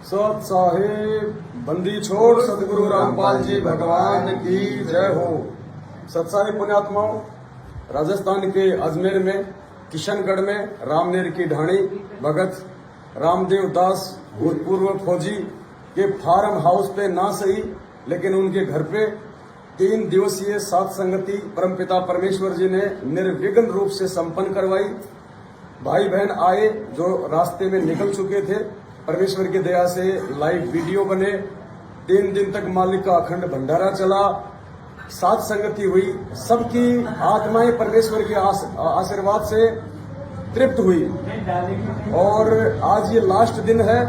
सत साहिब बंदी छोड़ सदगुरु रामपाल जी भगवान की जय हो। सत साहिब पुण्यात्माओं, राजस्थान के अजमेर में किशनगढ़ में रामनेर की ढाणी भगत रामदेव दास भूतपूर्व फौजी के फार्म हाउस पे ना सही लेकिन उनके घर पे 3 दिवसीय सात संगति परमपिता परमेश्वर जी ने निर्विघ्न रूप से संपन्न करवाई। भाई बहन आए जो रास्ते में निकल चुके थे, परमेश्वर की दया से लाइव वीडियो बने। 3 दिन तक मालिक का अखंड भंडारा चला, सात संगति हुई, सबकी आत्माएं परमेश्वर के आशीर्वाद से तृप्त हुई। और आज ये लास्ट दिन है।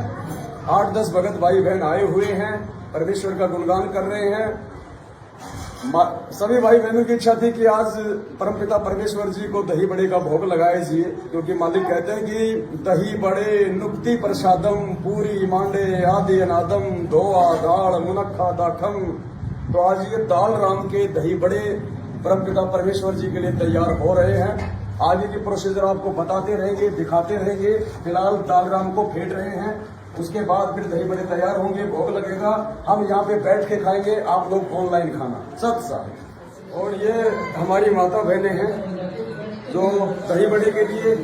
8-10 भगत भाई बहन आए हुए हैं, परमेश्वर का गुणगान कर रहे हैं। सभी भाई बहनों की इच्छा थी कि आज परमपिता परमेश्वर जी को दही बड़े का भोग लगाए जाइए, क्योंकि मालिक कहते हैं कि दही बड़े नुक्ति प्रसादम पूरी मांडे आदि अनादम दोआ दाल मुनक्खा दाखम। तो आज ये दाल राम के दही बड़े परमपिता परमेश्वर जी के लिए तैयार हो रहे हैं। आगे की प्रोसीजर आपको बताते रहेंगे, दिखाते रहेंगे। फिलहाल दाल राम को फेंट रहे हैं, उसके बाद फिर दही बड़े तैयार होंगे, भोग लगेगा। हम यहाँ पे बैठ के खाएंगे, आप लोग ऑनलाइन खाना। सत साहिब। और ये हमारी माता बहनें हैं जो दही बड़े के लिए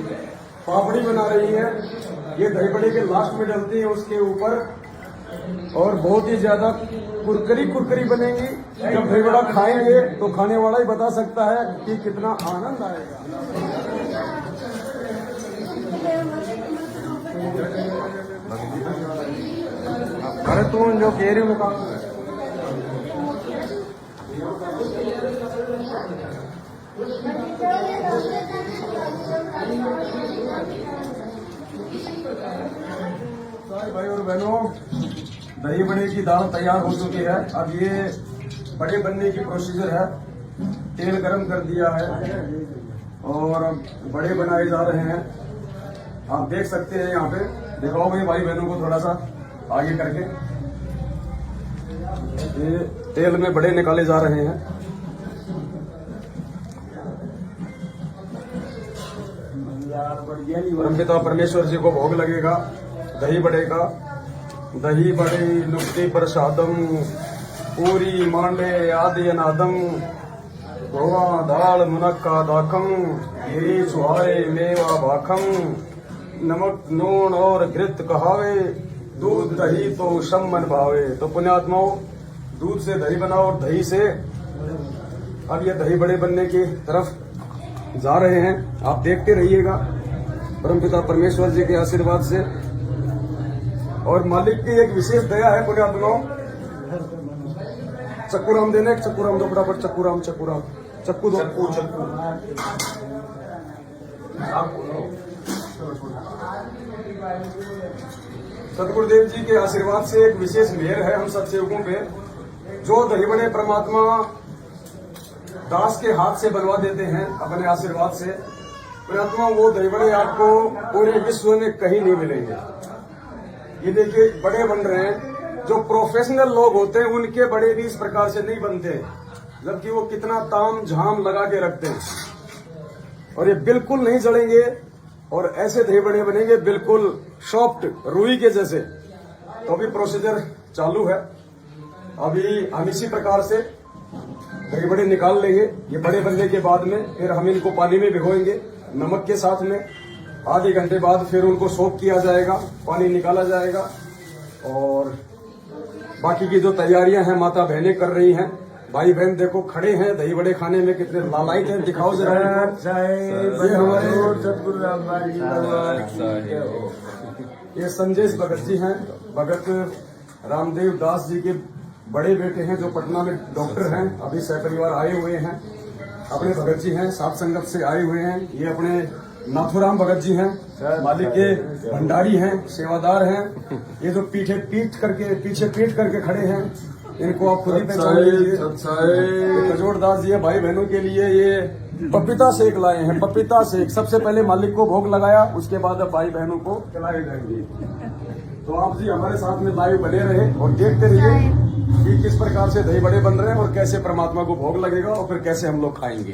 पापड़ी बना रही हैं। ये दही बड़े के लास्ट में डलती है उसके ऊपर, और बहुत ही ज्यादा कुरकरी बनेगी। जब दही बड़ा खाएंगे तो खाने वाला ही बता सकता है कि कितना आनंद आएगा। अरे तुम जो कह रही हो काम भाई और बहनों, दही बड़े की दाल तैयार हो चुकी है। अब ये बड़े बनने की प्रोसीजर है। तेल गरम कर दिया है और बड़े बनाए जा रहे हैं। आप देख सकते हैं, यहाँ पे दिखाओ भाई बहनों को थोड़ा सा आगे करके। ये तेल में बड़े निकाले जा रहे हैं। परमपिता परमेश्वर जी को भोग लगेगा दही बड़े का। दही बड़े नुक्ति प्रसादम पूरी मांडे आदि अनादम गोवा दाल मुनक्का दाखम गिरी छुहारे मेवा भाखम नमक नून और घृत कहावे दूध दही तो सम्मन भावे। तो पुण्यात्माओं, दूध से दही बनाओ और दही से अब ये दही बड़े बनने की तरफ जा रहे हैं। आप देखते रहिएगा परमपिता परमेश्वर जी के आशीर्वाद से। और मालिक की एक विशेष दया है पुण्यात्माओं। चक्कूराम देने, चक्कूराम दो फटाफट, चक्कूराम चक्कू दो। सतगुरुदेव जी के आशीर्वाद से एक विशेष मेहर है हम सब सेवकों पे। जो दही बड़े परमात्मा दास के हाथ से बनवा देते हैं अपने आशीर्वाद से, परमात्मा वो दही बड़े आपको पूरे विश्व में कहीं नहीं मिलेंगे। ये देखिए बड़े बन रहे हैं। जो प्रोफेशनल लोग होते हैं उनके बड़े भी इस प्रकार से नहीं बनते, जबकि वो कितना ताम झाम लगा के रखते हैं। और ये बिल्कुल नहीं जलेंगे और ऐसे दही बड़े बनेंगे बिल्कुल सॉफ्ट रुई के जैसे। तो अभी प्रोसीजर चालू है। अभी हम इसी प्रकार से दही बड़े निकाल लेंगे। ये बड़े बनने के बाद में फिर हम इनको पानी में भिगोएंगे नमक के साथ में। आधे घंटे बाद फिर उनको सोक किया जाएगा, पानी निकाला जाएगा। और बाकी की जो तैयारियां हैं माता बहनें कर रही हैं। भाई बहन देखो खड़े हैं दही बड़े खाने में, कितने लालायित हैं। दिखाओ जरा। ये हमारे सतगुरु रामपाल जी भगवान। ये संजय भगत जी हैं, भगत रामदेव दास जी के बड़े बेटे हैं जो पटना में डॉक्टर हैं। अभी सहपरिवार आए हुए हैं। अपने भगत जी हैं, सात संगत से आए हुए हैं। ये अपने नाथुराम भगत जी हैं, मालिक के भंडारी हैं, सेवादार हैं। ये जो पीछे पीठ करके खड़े हैं, इनको आप खुद ही पहचान लीजिए। कजोड़ दास जी भाई बहनों के लिए ये पपीता सेक लाए हैं। पपीता सेक सबसे पहले मालिक को भोग लगाया, उसके बाद अब भाई बहनों को खिलाए जाएंगे। तो आप जी हमारे साथ में लाइव बने रहे और देखते रहिए कि किस प्रकार से दही बड़े बन रहे हैं और कैसे परमात्मा को भोग लगेगा और फिर कैसे हम लोग खाएंगे।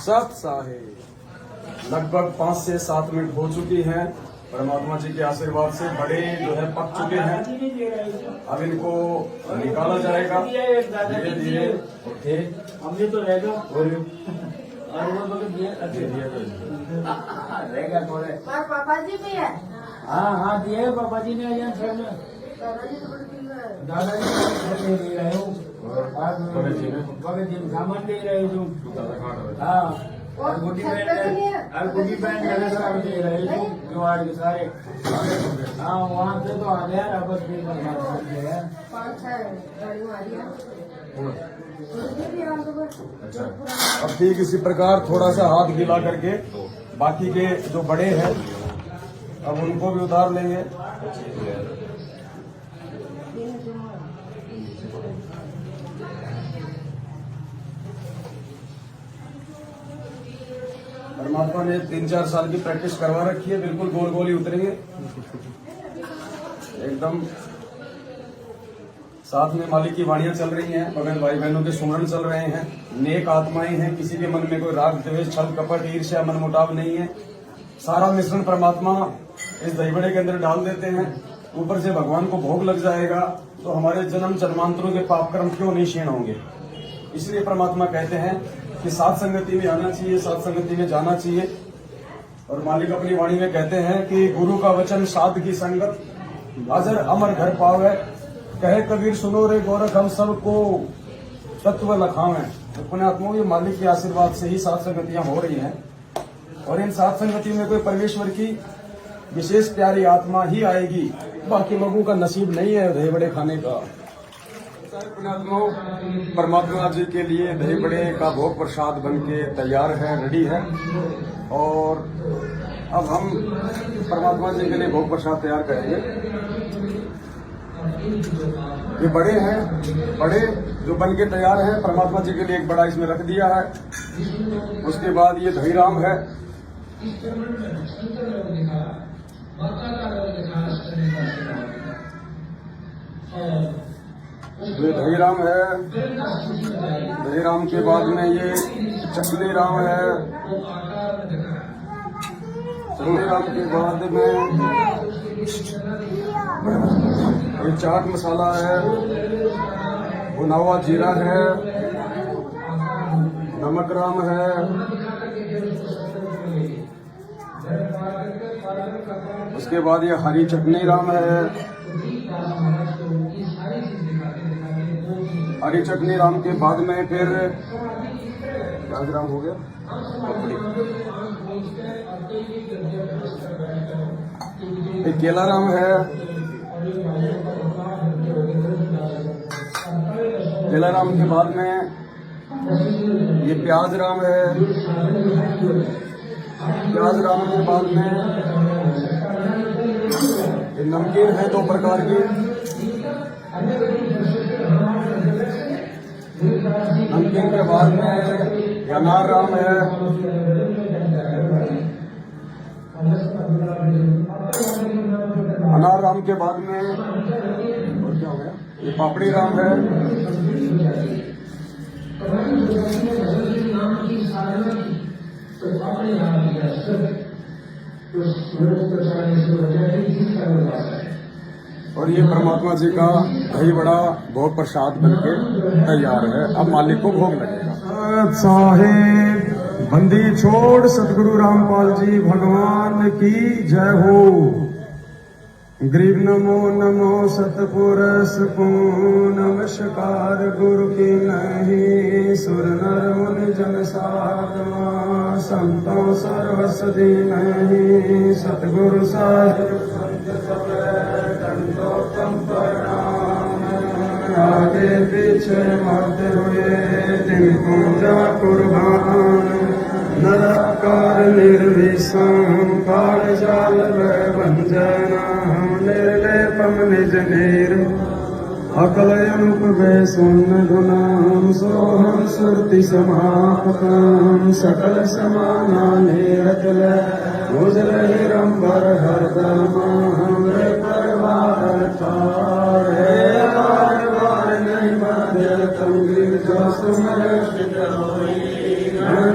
सत साहिब। लगभग 5 से 7 मिनट हो चुकी हैं। परमात्मा जी के आशीर्वाद से बड़े जो है पक चुके हैं। अब इनको निकाला जाएगा धीरे धीरे। ओके, हमने तो रहेगा और वो तो रहेगा थोड़े। पापा जी भी है। हाँ दिए पापा जी ने यहाँ घर में दादाजी दे रहे हो भगत जी सामान दे रहे हो तुम। हाँ और गुड्डी बैंड मेरे साथ दे रहे हो जुआड़ के सारे। हाँ वहाँ से तो आ गया रबर भी करना सकते हैं। 5-6 गाड़ी मारी है। अच्छा, अब ठीक इसी प्रकार थोड़ा सा हाथ गिला करके बाकी के जो बड़े हैं अब उनको भी उतार लेंगे। परमात्मा ने 3-4 साल की प्रैक्टिस करवा रखी है, बिल्कुल गोल गोल ही उतरेंगे एकदम। साथ में मालिक की वाणियां चल रही हैं, बगल भाई बहनों के सुमरन चल रहे हैं, नेक आत्माएं हैं, किसी के मन में कोई राग द्वेष छल कपट ईर्ष्या मनमुटाव नहीं है। सारा मिश्रण परमात्मा इस दही बड़े के अंदर डाल देते हैं। ऊपर से भगवान को भोग लग जाएगा तो हमारे जन्म जन्मांतरों के पाप कर्म क्यों नहीं क्षीण होंगे। इसलिए परमात्मा कहते हैं कि सात संगति में आना चाहिए, सात संगति में जाना चाहिए। और मालिक अपनी वाणी में कहते हैं कि गुरु का वचन साध की संगत अजर अमर घर पावे। कहे कबीर सुनो रे गोरख हम सबको तत्व लखावें। तो पुण्यात्माओं ये मालिक के आशीर्वाद से ही सात संगतियां हो रही हैं। और इन सात संगतियों में कोई परमेश्वर की विशेष प्यारी आत्मा ही आएगी, बाकी लोगों का नसीब नहीं है दही बड़े खाने का। पुण्यात्माओं परमात्मा जी के लिए दही बड़े का भोग प्रसाद बन के तैयार है, रेडी है। और अब हम परमात्मा जी के लिए भोग प्रसाद तैयार करेंगे। ये बड़े हैं, बड़े जो बन के तैयार हैं, परमात्मा जी के लिए एक बड़ा इसमें रख दिया है। उसके बाद ये दही राम है, ये दही राम है। दही राम के बाद में ये चकली राम है। चकली राम के बाद में ये चाट मसाला है, भुना हुआ जीरा है, नमक राम है, उसके बाद ये हरी चटनी राम है। हरी चटनी राम के बाद में फिर प्याज राम हो गया, एक केला राम है। केला राम के बाद में ये प्याज राम है। प्याज राम के बाद में ये नमकीन है 2 प्रकार की। नमकीन के बाद में ये अनार राम है। अनार राम के बाद में और क्या हो गया, ये पापड़ी राम है। और ये परमात्मा जी का दही बड़ा भोग प्रसाद बनके तैयार है। अब मालिक को भोग लगेगा। साहेब बंदी छोड़ सतगुरु रामपाल जी भगवान की जय हो। गरीब नमो नमो सतपुरुष को नमस्कार। गुरु की नहीं सुर नर मुनि जन साधमा। संतों सर्वसदी नहीं सतगुरु साहिब संत सब दंडोतम प्रणाम। आगे पीछे मरते हुए जिनको जा कुर्बान। नरकार निर्विषम काल जाल भंजना। निर्लेपम निज नीर अकलयनुप वे सुन्न गुणाम। सोहम सुरति समापकम सकल समाना निरतल। उजल हिरंबर हरदम हमरे परवार तारे। बार बार नहीं मध्य तुम गिर जो सुमर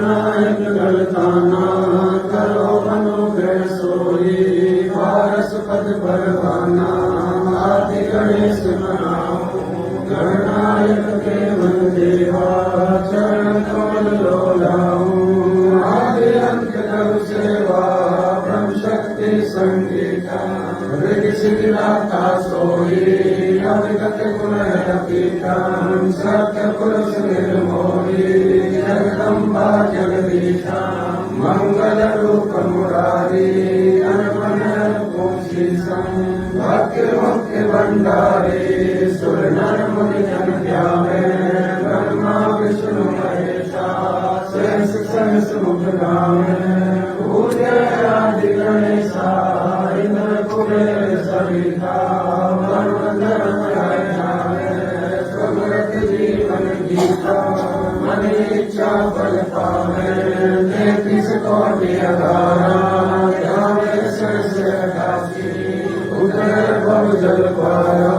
नायक गलताना करो अनुग्रह सोई। गणेश मनाऊं गणनायक केवल देवा चरण कमल लोलाऊं आदि अंत कर सेवा ब्रह्म शक्ति संगीता ऋग सिद्धिदाता सोई अविगत गुण पीठम सत्य पुरुष निर्मोही जगदम्बा जगदीशा मंगल रूप मुरारी अनपन भक्ति मुक्ति भंडारी सुर नर मुनि जन ध्यावे ब्रह्मा विष्णु महेशा शेष सहस मुख गावे पूज्य आदि गणेशा इंद्र कुबेर सविता वरुण धर्म स्वमृत जीवन गीता मन इच्छा फल पावे तैतीस कोटि अगारा ध्यावे सरस काशी उदय भव जल पाया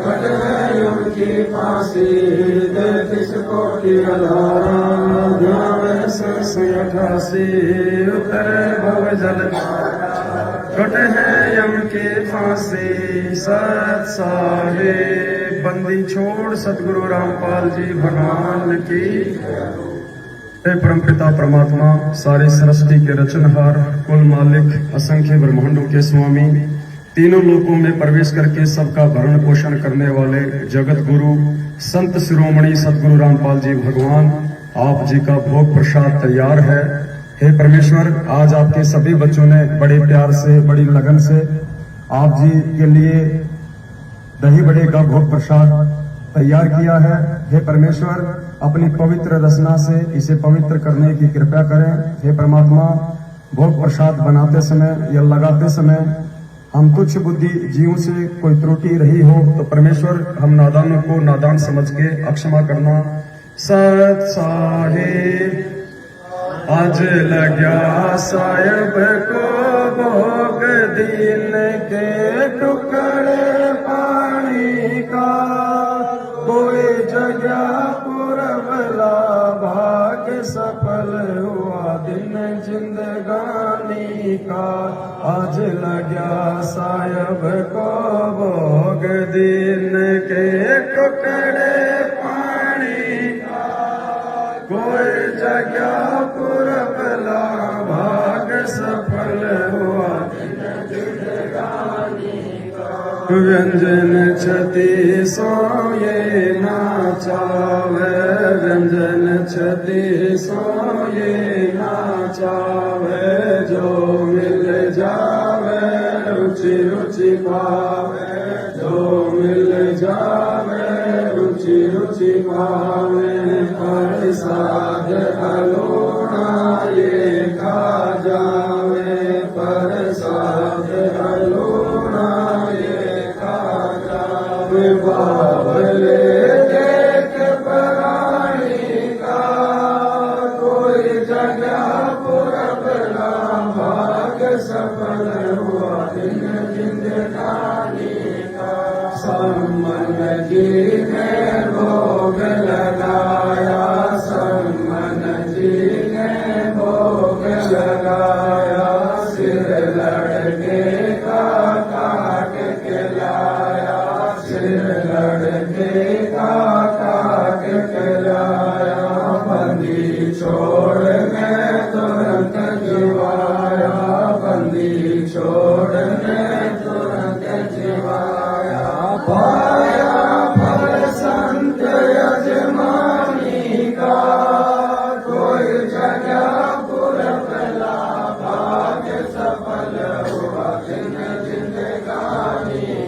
कट है यम की फांसी तैतीस कोटि अगारा ध्यावे सरस अठासी उतर भव जल पाया कट है यम की फांसी सत साहे बंदी छोड़ सतगुरु रामपाल जी भगवान की। हे परमपिता परमात्मा सारी सृष्टि के रचनहार कुल मालिक असंख्य ब्रह्मांडों के स्वामी तीनों लोकों में प्रवेश करके सबका भरण पोषण करने वाले जगत गुरु संत शिरोमणि सतगुरु रामपाल जी भगवान आप जी का भोग प्रसाद तैयार है। हे परमेश्वर आज आपके सभी बच्चों ने बड़े प्यार से बड़ी लगन से आप जी के लिए दही बड़े का भोग प्रसाद तैयार किया है। हे परमेश्वर अपनी पवित्र रचना से इसे पवित्र करने की कृपा करें। हे परमात्मा भोग प्रसाद बनाते समय या लगाते समय हम तुच्छ बुद्धि जीवों से कोई त्रुटि रही हो तो परमेश्वर हम नादानों को नादान समझ के अक्षमा करना। सत साहेब आज लग्या साहेब को भोग दिन के टुकड़े पानी का कोई जगह पुरवला भाग्य सफल हुआ दिन जिंदगानी का। आज लग्या साहेब को भोग दिन के टुकड़े पानी का कोई जगह पुरवला भाग्य सफल हुआ व्यंजन छति सोये नाचावे व्यंजन छति सोये नाचावे जो मिल जावे रुचि रुचि पावे जो मिल जावे रुचि रुचि पावे प्रसाद अलोना ये खा जावे प्रसाद अलोना बाबले देख पराई का कोई जगह पुरबला भाग्य सफल हुआ दिन जिंदगानी का। सम्मन जी ने भोग लगाया सम्मन जी ने भोग लगाया सिर लड़के का काट के लाया लड़के का काट के लाया बंदी छोड़ मैं तुरंत जीवाया बंदी छोड़ मैं तुरंत जीवाया पाया फल संत यजमानी का कोई जगह पुरबला भाग्य सफल हुआ दिन जिंदगानी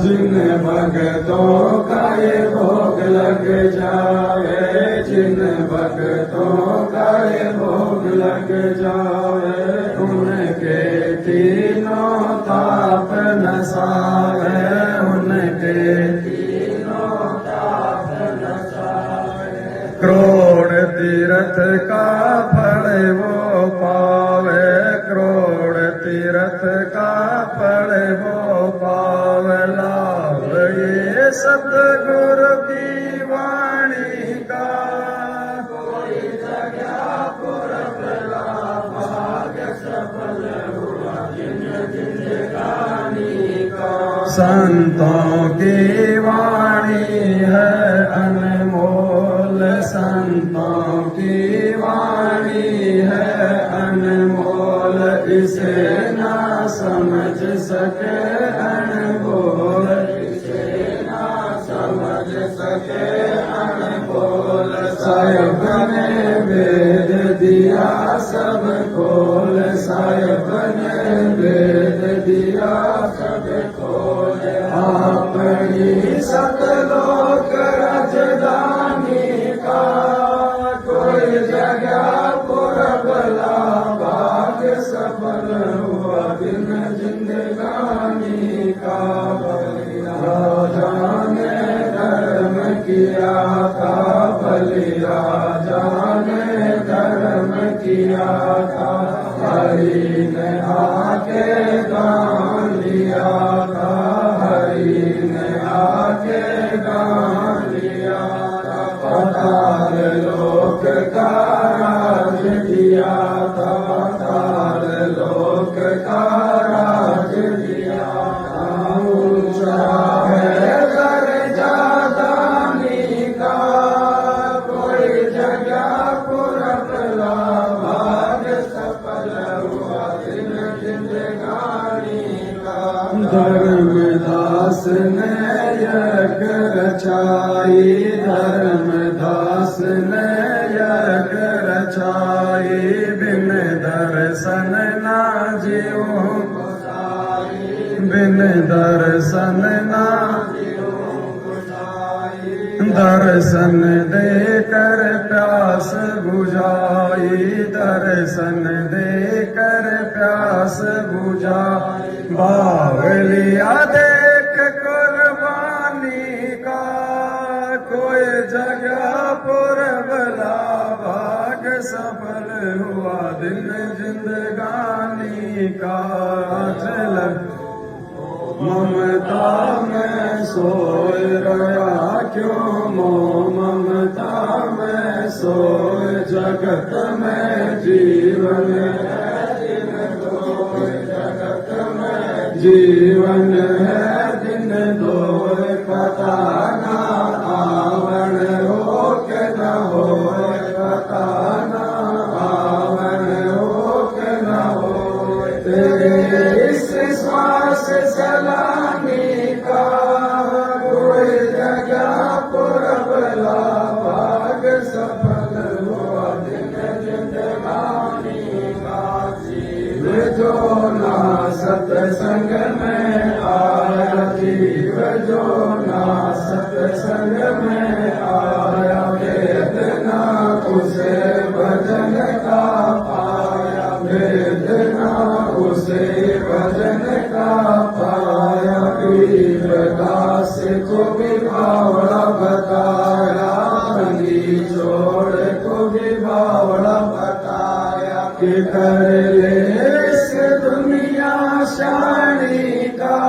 जिन भक्तों का ये भोग लग जाए जिन भक्तों का ये भोग लग जाए उनके तीनों ताप नसावे उनके तीनों ताप नसावे करोड़ तीर्थ का फल वो पावे करोड़ तीर्थ का फल वो पावे लाभ ये सतगुरु की वाणी का कोई जगह पुरबला भाग्य सफल हुआ जिंदगानी का। संतों की वाणी है अनमोल, संतों की वाणी है अनमोल, इसे ना समझ सके अनमोल, इसे ना समझ सके अनमोल। साहिब ने वेद दिया सब खोल, साहिब ने वेद दिया सब खोल, अपनी सतलोक राजधानी का कोई जगह पुरबला, भाग्य सफल हुआ दिन जिंदगानी का। राजा ने धर्म किया था बलि, राजा ने धर्म किया था, हरि ने आके दान लिया था, हरि ने आके दान लिया था। पाताल लोक का राज दिया था, पाताल लोक का राज दिया था। ऊंचा है दर्जा दानी का, कोई जगह पुरबला, भाग्य सफल हुआ दिन जिंदगानी का। धर्मदास ने यज्ञ रचाई, धर्मदास ने यज्ञ रचाई, बिन दर्शन ना जियो, बिन दर्शन ना दर्शन देकर प्यास बुझाई, दर्शन देकर प्यास बुझा। बावलिया देख कुर्बानी का, कोई जगह पुरबला, भाग सफल हुआ दिन जिंदगानी का। चल ममता में सोए रहा क्यों मोह, ममता में सोए जगत में जीवन है दिन दोए, जगत में जीवन है दिन दोए। पता ना आवण हो के न हो, पता ना आवण हो के न हो, तेरे इस श्वास सलामी का कोई जगह पुरबला, भाग सफल हुआ दिन जिंदगानी का। जीव जो ना सत्संग में आया, जीव जो ना सत्संग में आया, वेदना उसे भजन का पाया, वेदना उसे भजन का पाया। वीरदास को भी बावड़ा बताया, बंदी छोड़ को भी बावड़ा बताया, कि कर ले इस दुनिया शानी का,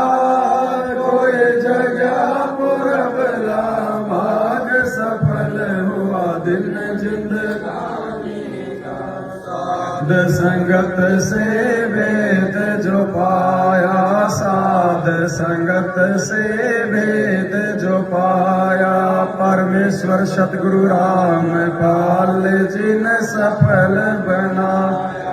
कोई जगह पुरबला, भाग सफल हुआ दिन जिंदगानी का। साध संगत से वेद जो पाया, साध संगत से वेद जो पाया, परमेश्वर सतगुरु राम पाल जी ने सफल बनाया,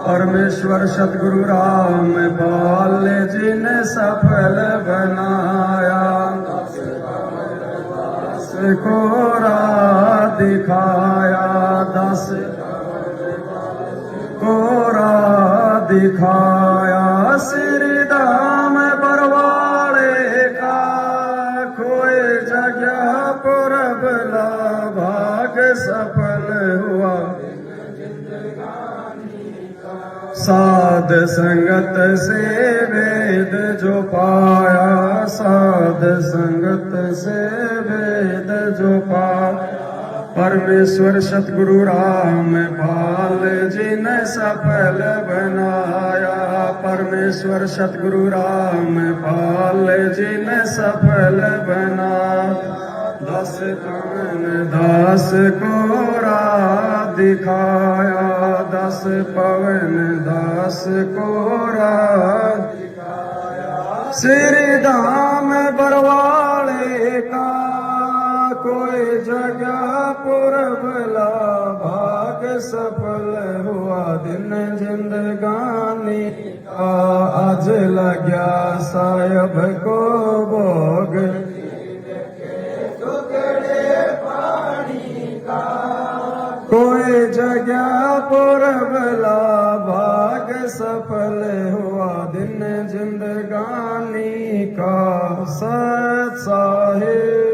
परमेश्वर सतगुरु राम पाल जी ने सफल बनाया। दस कोरा दिखाया, दस कोरा दिखाया, श्री दाम बरवाड़े का, कोई जगह पुरबला, भाग सफल हुआ। साध संगत से वेद जो पाया, साध संगत से वेद जो पाया, परमेश्वर सतगुरु राम पाल जी ने सफल बनाया, परमेश्वर सतगुरु राम पाल जी ने सफल बनाया। दस पवन दास कोरा दिखाया, दस पवन दास कोरा दिखाया, श्री धाम बरवाले का कोई जगह पुरबला भाग सफल हुआ दिन जिंदगानी का आज लग्या साहब को भोग कोई जगह पुरबला भाग सफल हुआ दिन जिंदगानी का सत साहिब